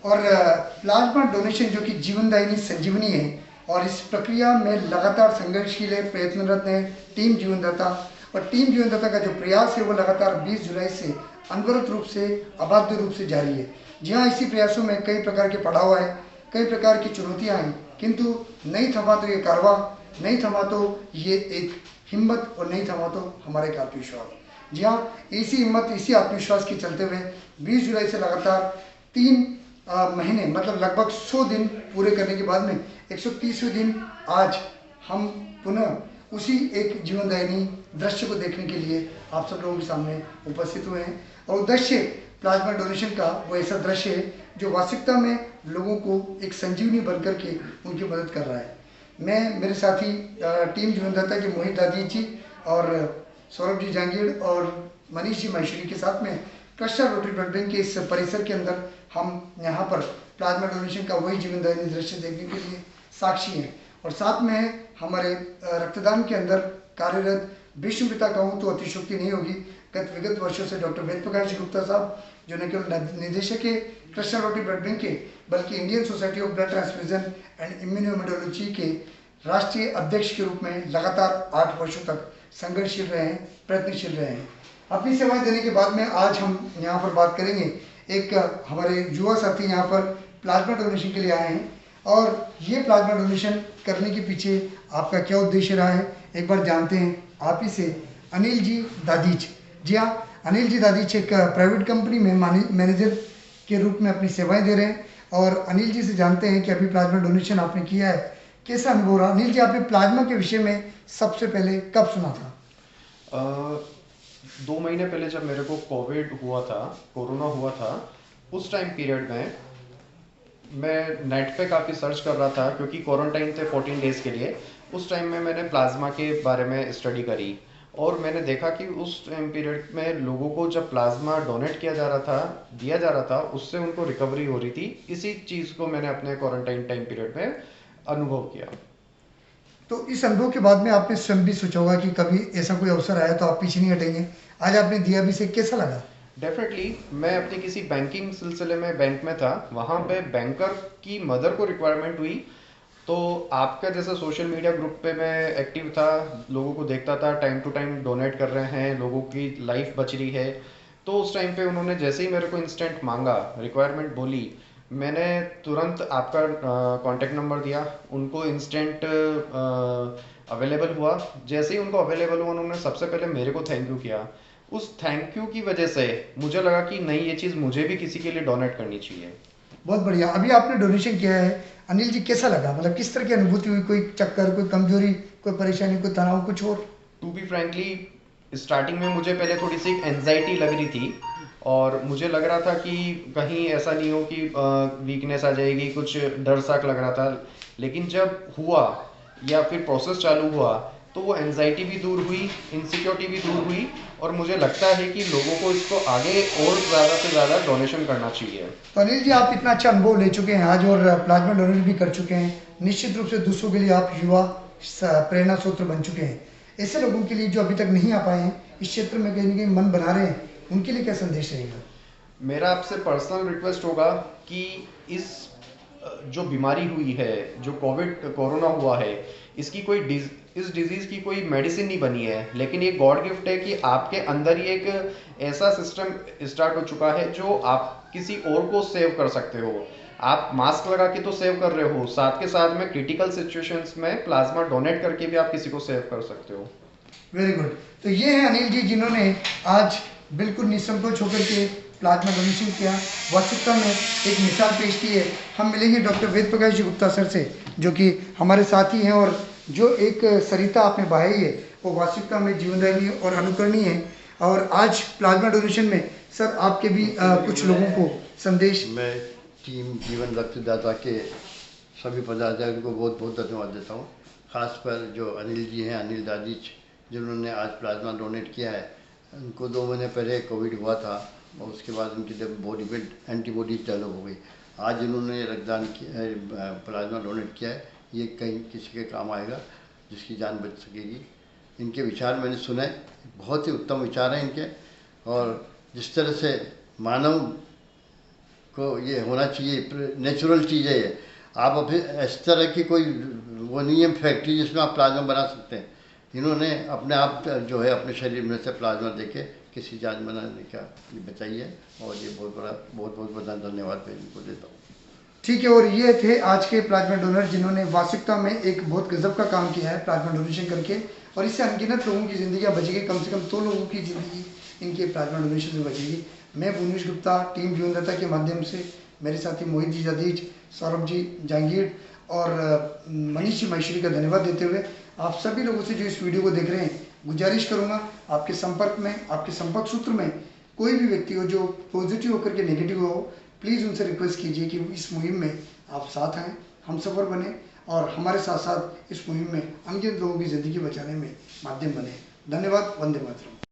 और plasma donation जो कि जीवनदायिनी संजीवनी है, और इस प्रक्रिया में लगातार संघर्षशील है, प्रयत्नरत है टीम जीवनदाता। और टीम जीवनदाता का जो प्रयास है वो लगातार 20 जुलाई से अनवरत रूप से, अबाध्य रूप से जारी है। जी हाँ, इसी प्रयासों में कई प्रकार के पड़ाव आए, कई प्रकार की चुनौतियाँ आई, किंतु नहीं थमा तो ये कारवां, नहीं थमा तो ये एक हिम्मत, और नहीं थमा तो हमारा एक आत्मविश्वास। जी हाँ, इसी हिम्मत, इसी आत्मविश्वास के चलते हुए 20 जुलाई से लगातार 3 महीने, मतलब लगभग 100 दिन पूरे करने के बाद में 130वें दिन आज हम पुनः उसी एक जीवनदायिनी दृश्य को देखने के लिए आप सब लोगों के सामने उपस्थित हुए हैं। और उद्देश्य प्लाज्मा डोनेशन का वो ऐसा दृश्य है जो वास्तविकता में लोगों को एक संजीवनी बनकर के उनकी मदद कर रहा है। मैं, मेरे साथी टीम जीवनदाता के मोहित दादी जी और सौरभ जी जांगीर और मनीष जी महेश्वरी के साथ में कृष्णा रोटरी ब्लड बैंक के इस परिसर के अंदर हम यहाँ पर प्लाज्मा डोनेशन का वही जीवनदायिनी दृश्य देखने के लिए साक्षी हैं। और साथ में हमारे रक्तदान के अंदर कार्यरत विश्व पिता कहूँ तो अतिशयोक्ति नहीं होगी, विगत वर्षों से डॉक्टर वेद प्रकाश जी गुप्ता साहब, जो न केवल निदेशक है कृष्णा रोटरी ब्लड बैंक के, बल्कि Indian society of blood transfusion and immunohaematology के राष्ट्रीय अध्यक्ष के रूप में लगातार 8 वर्षों तक संघर्षशील रहे हैं, प्रयत्नशील रहे हैं। अपनी सेवाएं देने के बाद में आज हम यहाँ पर बात करेंगे, एक हमारे युवा साथी यहाँ पर प्लाज्मा डोनेशन के लिए आए हैं, और ये प्लाज्मा डोनेशन करने के पीछे आपका क्या उद्देश्य रहा है, एक बार जानते हैं आप ही से। अनिल जी दादीच, जी हाँ, अनिल जी दादीच एक प्राइवेट कंपनी में मैनेजर के रूप में अपनी सेवाएं दे रहे हैं। और अनिल जी से जानते हैं कि अभी प्लाज्मा डोनेशन आपने किया है, कैसा अनुभव रहा। अनिल जी, आपने प्लाज्मा के विषय में सबसे पहले कब सुना था? 2 महीने पहले जब मेरे को कोरोना हुआ था, उस टाइम पीरियड में मैं नेट पे काफ़ी सर्च कर रहा था, क्योंकि क्वारंटाइन थे 14 डेज़ के लिए। उस टाइम में मैंने प्लाज्मा के बारे में स्टडी करी, और मैंने देखा कि उस टाइम पीरियड में लोगों को जब प्लाज्मा डोनेट किया जा रहा था, दिया जा रहा था, उससे उनको रिकवरी हो रही थी। इसी चीज़ को मैंने अपने क्वारंटाइन टाइम पीरियड में अनुभव किया। तो इस अनुभव के बाद में आपने स्वयं भी सोचा होगा कि कभी ऐसा कोई अवसर आया तो आप पीछे नहीं हटेंगे। आज आपने दिया भी, से कैसा लगा? डेफिनेटली, मैं अपनी किसी बैंकिंग सिलसिले में बैंक में था, वहाँ पे बैंकर की मदर को रिक्वायरमेंट हुई, तो आपका जैसा सोशल मीडिया ग्रुप पे मैं एक्टिव था, लोगों को देखता था, टाइम टू टाइम डोनेट कर रहे हैं, लोगों की लाइफ बच रही है। तो उस टाइम पे उन्होंने जैसे ही मेरे को इंस्टेंट मांगा, रिक्वायरमेंट बोली, मैंने तुरंत आपका कांटेक्ट नंबर दिया, उनको इंस्टेंट अवेलेबल हुआ। जैसे ही उनको अवेलेबल हुआ, उन्होंने सबसे पहले मेरे को थैंक यू किया। उस थैंक यू की वजह से मुझे लगा कि नहीं, ये चीज़ मुझे भी किसी के लिए डोनेट करनी चाहिए। बहुत बढ़िया। अभी आपने डोनेशन किया है, अनिल जी कैसा लगा? मतलब किस तरह की अनुभूति हुई? कोई चक्कर, कोई कमजोरी, कोई परेशानी, कोई तनाव, कुछ और? टू बी फ्रैंकली, स्टार्टिंग में मुझे पहले थोड़ी सी एनजाइटी लग रही थी, और मुझे लग रहा था कि कहीं ऐसा नहीं हो कि वीकनेस आ जाएगी, कुछ डर सा लग रहा था। लेकिन जब हुआ या फिर प्रोसेस चालू हुआ, तो वो एनजाइटी भी दूर हुई, इनसिक्योरिटी भी दूर हुई, और मुझे लगता है कि लोगों को इसको आगे और ज़्यादा से ज़्यादा डोनेशन करना चाहिए। तो अनिल जी, आप इतना अच्छा अनुभव ले चुके हैं आज, और प्लाज्मा डोनेट भी कर चुके हैं, निश्चित रूप से दूसरों के लिए आप युवा प्रेरणा स्रोत बन चुके हैं। ऐसे लोगों के लिए जो अभी तक नहीं आ पाए हैं, इस क्षेत्र में कहीं ना कहीं मन बना रहे हैं, उनके लिए क्या संदेश रहेगा? मेरा आपसे पर्सनल रिक्वेस्ट होगा कि इस जो बीमारी हुई है, जो कोरोना हुआ है, इसकी इस डिजीज़ की कोई मेडिसिन नहीं बनी है, लेकिन ये गॉड गिफ्ट है कि आपके अंदर ही एक ऐसा सिस्टम स्टार्ट हो चुका है जो आप किसी और को सेव कर सकते हो। आप मास्क लगा के तो सेव कर रहे हो, साथ के साथ में क्रिटिकल सिचुएशंस में प्लाज्मा डोनेट करके भी आप किसी को सेव कर सकते हो। Very good. तो ये हैं अनिल जी, जिन्होंने आज बिल्कुल निसंकोच होकर के प्लाज्मा डोनेशन किया, वास्तविकता में एक मिसाल पेश की है। हम मिलेंगे डॉक्टर वेद प्रकाश जी गुप्ता सर से, जो कि हमारे साथी हैं, और जो एक सरिता आपने बहाई है वो वास्तविकता में जीवनदायिनी और अनुकरणीय है। और आज प्लाज्मा डोनेशन में सर आपके भी कुछ लोगों को संदेश। मैं टीम जीवन रक्तदाता के सभी पदाधिकारियों को बहुत बहुत धन्यवाद देता हूँ, खासकर जो अनिल जी हैं, अनिल दादी, जिन्होंने आज प्लाज्मा डोनेट किया है। उनको 2 महीने पहले कोविड हुआ था, और उसके बाद उनकी जब बॉडी में एंटीबॉडीज डेवलप हो गई, आज इन्होंने रक्तदान किया, प्लाज्मा डोनेट किया है, ये कहीं किसी के काम आएगा, जिसकी जान बच सकेगी। इनके विचार मैंने सुने, बहुत ही उत्तम विचार हैं इनके। और जिस तरह से मानव को ये होना चाहिए, नेचुरल चीज़ है ये। आप अभी इस तरह की कोई वो नहीं है फैक्ट्री जिसमें आप प्लाज्मा बना सकते हैं। इन्होंने अपने आप जो है अपने शरीर में से प्लाज्मा देके किसी जान बनाने का बचाई है, और ये बहुत बड़ा धन्यवाद मैं इनको देता हूँ। ठीक है, और ये थे आज के प्लाज्मा डोनर जिन्होंने वास्तविकता में एक बहुत गजब का काम किया है प्लाज्मा डोनेशन करके, और इससे अनगिनत लोगों की ज़िंदगी बचेगी। कम से कम 2 लोगों की ज़िंदगी इनके प्लाज्मा डोनेशन से बचेगी। मैं भुवनेश गुप्ता टीम जीवनदाता के माध्यम से मेरे साथी मोहित जी जदीज, सौरभ जी जहांगीर और मनीष जी माहेश्वरी का धन्यवाद देते हुए आप सभी लोगों से जो इस वीडियो को देख रहे हैं, गुजारिश करूँगा आपके संपर्क में, आपके संपर्क सूत्र में कोई भी व्यक्ति हो जो पॉजिटिव होकर के नेगेटिव हो, प्लीज़ उनसे रिक्वेस्ट कीजिए कि इस मुहिम में आप साथ हैं, हम सफर बने और हमारे साथ साथ इस मुहिम में अनगिनत लोगों की ज़िंदगी बचाने में माध्यम बने। धन्यवाद। वंदे मातरम।